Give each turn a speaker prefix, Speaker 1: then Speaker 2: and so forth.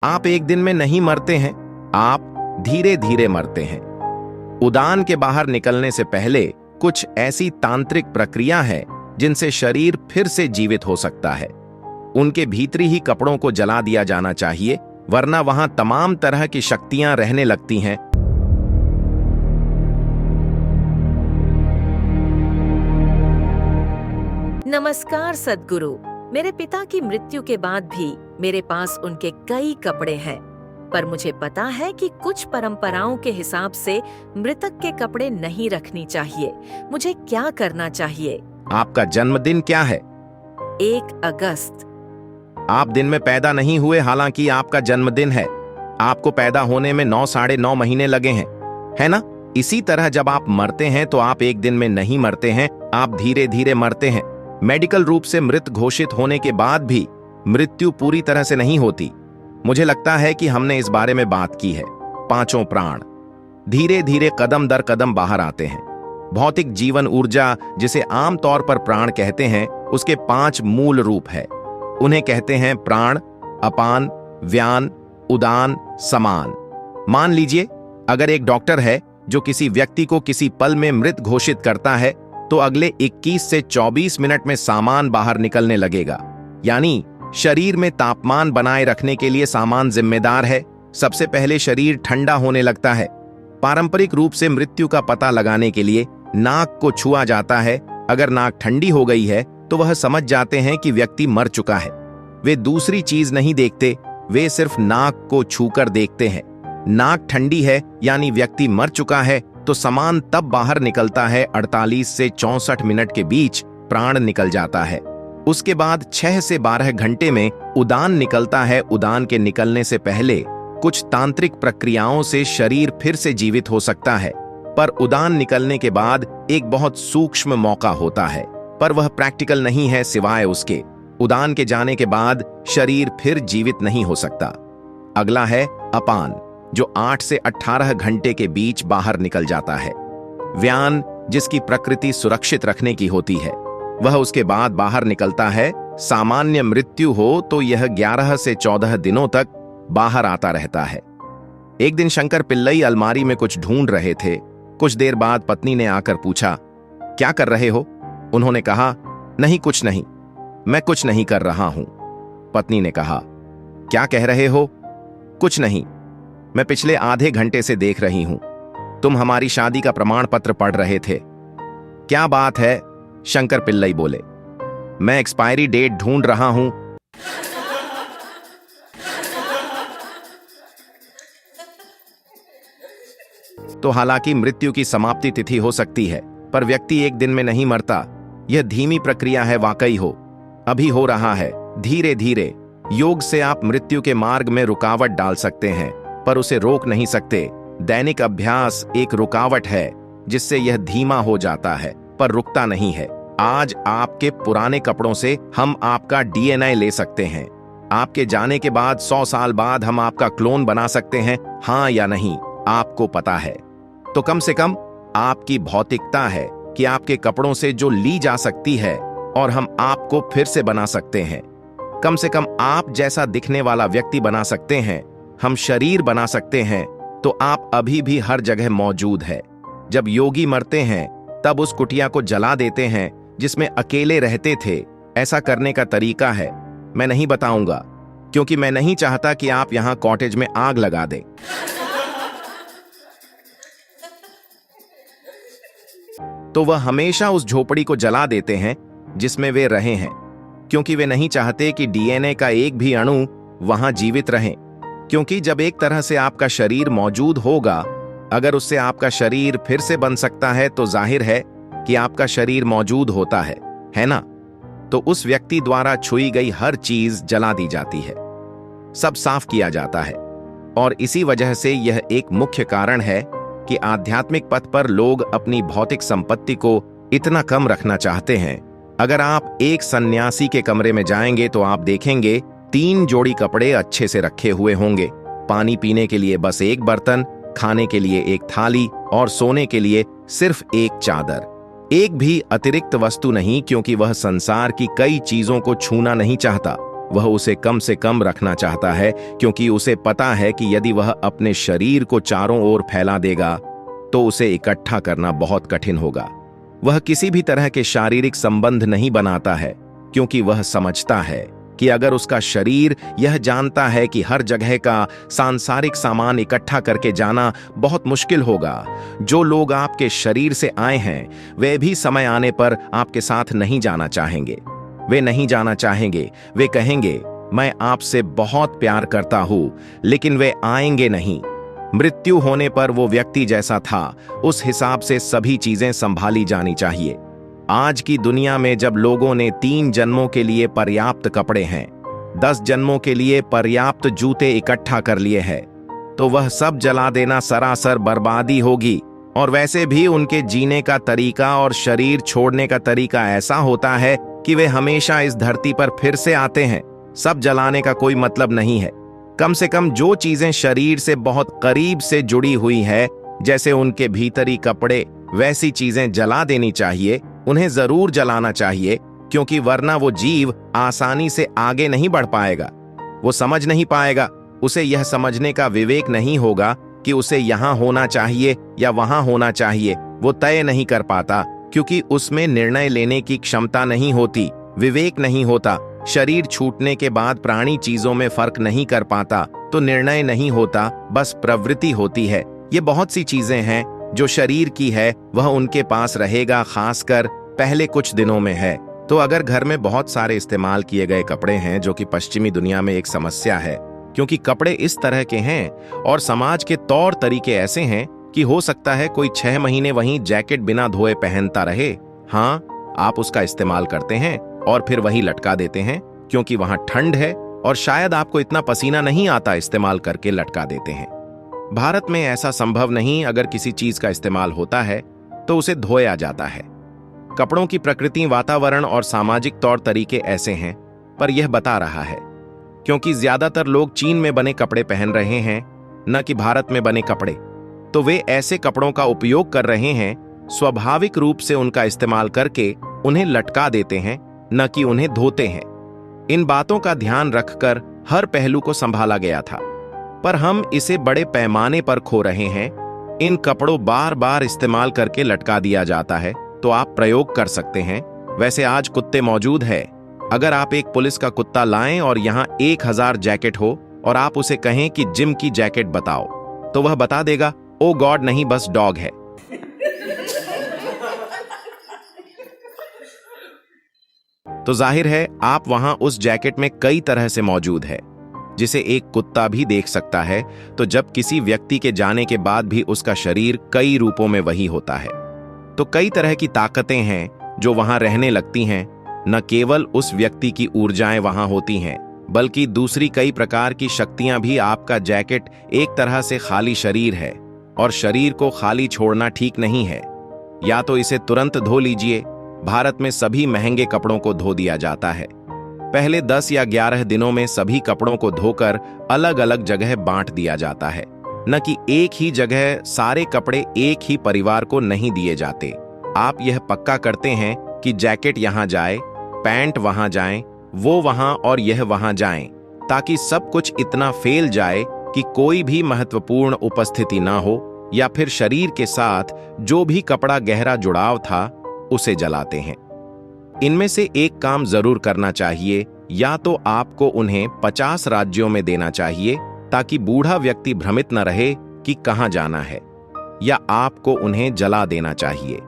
Speaker 1: आप एक दिन में नहीं मरते हैं, आप धीरे धीरे मरते हैं। उड़ान के बाहर निकलने से पहले कुछ ऐसी तांत्रिक प्रक्रिया है जिनसे शरीर फिर से जीवित हो सकता है। उनके भीतरी ही कपड़ों को जला दिया जाना चाहिए, वरना वहां तमाम तरह की शक्तियां रहने लगती हैं।
Speaker 2: नमस्कार सद्गुरु। मेरे पिता की मृत्यु के बाद भी मेरे पास उनके कई कपड़े हैं, पर मुझे पता है कि कुछ परंपराओं के हिसाब से मृतक के कपड़े नहीं रखनी चाहिए। मुझे क्या करना चाहिए?
Speaker 1: आपका जन्मदिन क्या है?
Speaker 2: 1 अगस्त।
Speaker 1: आप दिन में पैदा नहीं हुए, हालांकि आपका जन्मदिन है। आपको पैदा होने में 9 साढ़े 9 महीने लगे हैं, है ना? इसी तरह जब आप मरते हैं तो आप एक दिन में नहीं मरते हैं, आप धीरे धीरे मरते हैं। मेडिकल रूप से मृत घोषित होने के बाद भी मृत्यु पूरी तरह से नहीं होती। मुझे लगता है कि हमने इस बारे में बात की है। 5 प्राण धीरे धीरे कदम दर कदम बाहर आते हैं। भौतिक जीवन ऊर्जा, जिसे आमतौर पर प्राण कहते हैं, उसके 5 मूल रूप है। उन्हें कहते हैं प्राण, अपान, व्यान, उदान, समान। मान लीजिए अगर एक डॉक्टर है जो किसी व्यक्ति को किसी पल में मृत घोषित करता है, तो अगले 21 से 24 मिनट में सामान बाहर निकलने लगेगा। यानी शरीर में तापमान बनाए रखने के लिए सामान जिम्मेदार है। सबसे पहले शरीर ठंडा होने लगता है। पारंपरिक रूप से मृत्यु का पता लगाने के लिए नाक को छुआ जाता है। अगर नाक ठंडी हो गई है तो वह समझ जाते हैं कि व्यक्ति मर चुका है। वे दूसरी चीज नहीं देखते, वे सिर्फ नाक को छूकर देखते हैं। नाक ठंडी है यानी व्यक्ति मर चुका है, तो सामान तब बाहर निकलता है 48 से 64 मिनट के बीच प्राण निकल जाता है। उसके बाद 6 से 12 घंटे में उड़ान निकलता है। उड़ान के निकलने से पहले कुछ तांत्रिक प्रक्रियाओं से शरीर फिर से जीवित हो सकता है, पर उड़ान निकलने के बाद एक बहुत सूक्ष्म मौका होता है, पर वह प्रैक्टिकल नहीं है। सिवाय उसके, उड़ान के जाने के बाद शरीर फिर जीवित नहीं हो सकता। अगला है अपान, जो 8 से 18 घंटे के बीच बाहर निकल जाता है। व्यान, जिसकी प्रकृति सुरक्षित रखने की होती है, वह उसके बाद बाहर निकलता है। सामान्य मृत्यु हो तो यह 11 से 14 दिनों तक बाहर आता रहता है। एक दिन शंकर पिल्लई अलमारी में कुछ ढूंढ रहे थे। कुछ देर बाद पत्नी ने आकर पूछा, क्या कर रहे हो? उन्होंने कहा, नहीं कुछ नहीं, मैं कुछ नहीं कर रहा हूं। पत्नी ने कहा, क्या कह रहे हो? कुछ नहीं, मैं पिछले आधे घंटे से देख रही हूं, तुम हमारी शादी का प्रमाण पत्र पढ़ रहे थे। क्या बात है? शंकर पिल्लई बोले, मैं एक्सपायरी डेट ढूंढ रहा हूं। तो हालांकि मृत्यु की समाप्ति तिथि हो सकती है, पर व्यक्ति एक दिन में नहीं मरता। यह धीमी प्रक्रिया है, वाकई हो, अभी हो रहा है, धीरे धीरे। योग से आप मृत्यु के मार्ग में रुकावट डाल सकते हैं, पर उसे रोक नहीं सकते। दैनिक अभ्यास एक रुकावट है जिससे यह धीमा हो जाता है, पर रुकता नहीं है। आज आपके पुराने कपड़ों से हम आपका डीएनए ले सकते हैं। आपके जाने के बाद 100 साल बाद हम आपका क्लोन बना सकते हैं, हाँ या नहीं, आपको पता है। तो कम से कम आपकी भौतिकता है कि आपके कपड़ों से जो ली जा सकती है, और हम आपको फिर से बना सकते हैं। कम से कम आप जैसा दिखने वाला व्यक्ति बना सकते हैं। हम शरीर बना सकते हैं। तो आप अभी भी हर जगह मौजूद है। जब योगी मरते हैं तब उस कुटिया को जला देते हैं जिसमें अकेले रहते थे। ऐसा करने का तरीका है, मैं नहीं बताऊंगा, क्योंकि मैं नहीं चाहता कि आप यहां कॉटेज में आग लगा दें। तो वह हमेशा उस झोपड़ी को जला देते हैं जिसमें वे रहे हैं, क्योंकि वे नहीं चाहते कि डीएनए का एक भी अणु वहां जीवित रहे। क्योंकि जब एक तरह से आपका शरीर मौजूद होगा, अगर उससे आपका शरीर फिर से बन सकता है, तो जाहिर है कि आपका शरीर मौजूद होता है ना? तो उस व्यक्ति द्वारा छुई गई हर चीज जला दी जाती है, सब साफ किया जाता है। और इसी वजह से यह एक मुख्य कारण है कि आध्यात्मिक पथ पर लोग अपनी भौतिक संपत्ति को इतना कम रखना चाहते हैं। अगर आप एक सन्यासी के कमरे में जाएंगे तो आप देखेंगे 3 जोड़ी कपड़े अच्छे से रखे हुए होंगे, पानी पीने के लिए बस एक बर्तन, खाने के लिए एक थाली, और सोने के लिए सिर्फ एक चादर। एक भी अतिरिक्त वस्तु नहीं, क्योंकि वह संसार की कई चीजों को छूना नहीं चाहता। वह उसे कम से कम रखना चाहता है, क्योंकि उसे पता है कि यदि वह अपने शरीर को चारों ओर फैला देगा तो उसे इकट्ठा करना बहुत कठिन होगा। वह किसी भी तरह के शारीरिक संबंध नहीं बनाता है, क्योंकि वह समझता है कि अगर उसका शरीर यह जानता है कि हर जगह का सांसारिक सामान इकट्ठा करके जाना बहुत मुश्किल होगा। जो लोग आपके शरीर से आए हैं वे भी समय आने पर आपके साथ नहीं जाना चाहेंगे। वे नहीं जाना चाहेंगे, वे कहेंगे मैं आपसे बहुत प्यार करता हूं, लेकिन वे आएंगे नहीं। मृत्यु होने पर वो व्यक्ति जैसा था उस हिसाब से सभी चीजें संभाली जानी चाहिए। आज की दुनिया में जब लोगों ने 3 जन्मों के लिए पर्याप्त कपड़े हैं, 10 जन्मों के लिए पर्याप्त जूते इकट्ठा कर लिए हैं, तो वह सब जला देना सरासर बर्बादी होगी। और वैसे भी उनके जीने का तरीका और शरीर छोड़ने का तरीका ऐसा होता है कि वे हमेशा इस धरती पर फिर से आते हैं। सब जलाने का कोई मतलब नहीं है। कम से कम जो चीजें शरीर से बहुत करीब से जुड़ी हुई है, जैसे उनके भीतरी कपड़े, वैसी चीजें जला देनी चाहिए। उन्हें जरूर जलाना चाहिए, क्योंकि वरना वो जीव आसानी से आगे नहीं बढ़ पाएगा। वो समझ नहीं पाएगा, उसे यह समझने का विवेक नहीं होगा कि उसे यहां होना चाहिए या वहां होना चाहिए। वो तय नहीं कर पाता, क्योंकि उसमें निर्णय लेने की क्षमता नहीं होती, विवेक नहीं होता। शरीर छूटने के बाद प्राणी चीजों में फर्क नहीं कर पाता, तो निर्णय नहीं होता, बस प्रवृत्ति होती है। ये बहुत सी चीजें हैं जो शरीर की है, वह उनके पास रहेगा, खासकर पहले कुछ दिनों में है। तो अगर घर में बहुत सारे इस्तेमाल किए गए कपड़े हैं, जो कि पश्चिमी दुनिया में एक समस्या है, क्योंकि कपड़े इस तरह के हैं और समाज के तौर तरीके ऐसे हैं कि हो सकता है कोई 6 महीने वहीं जैकेट बिना धोए पहनता रहे। हाँ, आप उसका इस्तेमाल करते हैं और फिर वही लटका देते हैं, क्योंकि वहां ठंड है और शायद आपको इतना पसीना नहीं आता, इस्तेमाल करके लटका देते हैं। भारत में ऐसा संभव नहीं। अगर किसी चीज का इस्तेमाल होता है तो उसे धोया जाता है। कपड़ों की प्रकृति, वातावरण और सामाजिक तौर तरीके ऐसे हैं, पर यह बता रहा है क्योंकि ज्यादातर लोग चीन में बने कपड़े पहन रहे हैं, न कि भारत में बने कपड़े, तो वे ऐसे कपड़ों का उपयोग कर रहे हैं। स्वाभाविक रूप से उनका इस्तेमाल करके उन्हें लटका देते हैं, न कि उन्हें धोते हैं। इन बातों का ध्यान रखकर हर पहलू को संभाला गया था, पर हम इसे बड़े पैमाने पर खो रहे हैं। इन कपड़ों बार बार इस्तेमाल करके लटका दिया जाता है, तो आप प्रयोग कर सकते हैं। वैसे आज कुत्ते मौजूद है। अगर आप एक पुलिस का कुत्ता लाएं और यहाँ 1000 जैकेट हो और आप उसे कहें कि जिम की जैकेट बताओ, तो वह बता देगा, ओ गॉड नहीं, बस डॉग है। तो जाहिर है आप वहां उस जैकेट में कई तरह से मौजूद है, जिसे एक कुत्ता भी देख सकता है। तो जब किसी व्यक्ति के जाने के बाद भी उसका शरीर कई रूपों में वही होता है, तो कई तरह की ताकतें हैं जो वहां रहने लगती हैं। न केवल उस व्यक्ति की ऊर्जाएं वहां होती हैं, बल्कि दूसरी कई प्रकार की शक्तियां भी। आपका जैकेट एक तरह से खाली शरीर है, और शरीर को खाली छोड़ना ठीक नहीं है। या तो इसे तुरंत धो लीजिए। भारत में सभी महंगे कपड़ों को धो दिया जाता है। पहले 10 या 11 दिनों में सभी कपड़ों को धोकर अलग अलग जगह बांट दिया जाता है, न कि एक ही जगह। सारे कपड़े एक ही परिवार को नहीं दिए जाते। आप यह पक्का करते हैं कि जैकेट यहां जाए, पैंट वहां जाएं, वो वहां और यह वहां जाएं, ताकि सब कुछ इतना फैल जाए कि कोई भी महत्वपूर्ण उपस्थिति ना हो, या फिर शरीर के साथ जो भी कपड़ा गहरा जुड़ाव था उसे जलाते हैं। इनमें से एक काम जरूर करना चाहिए। या तो आपको उन्हें 50 राज्यों में देना चाहिए, ताकि बूढ़ा व्यक्ति भ्रमित न रहे कि कहां जाना है, या आपको उन्हें जला देना चाहिए।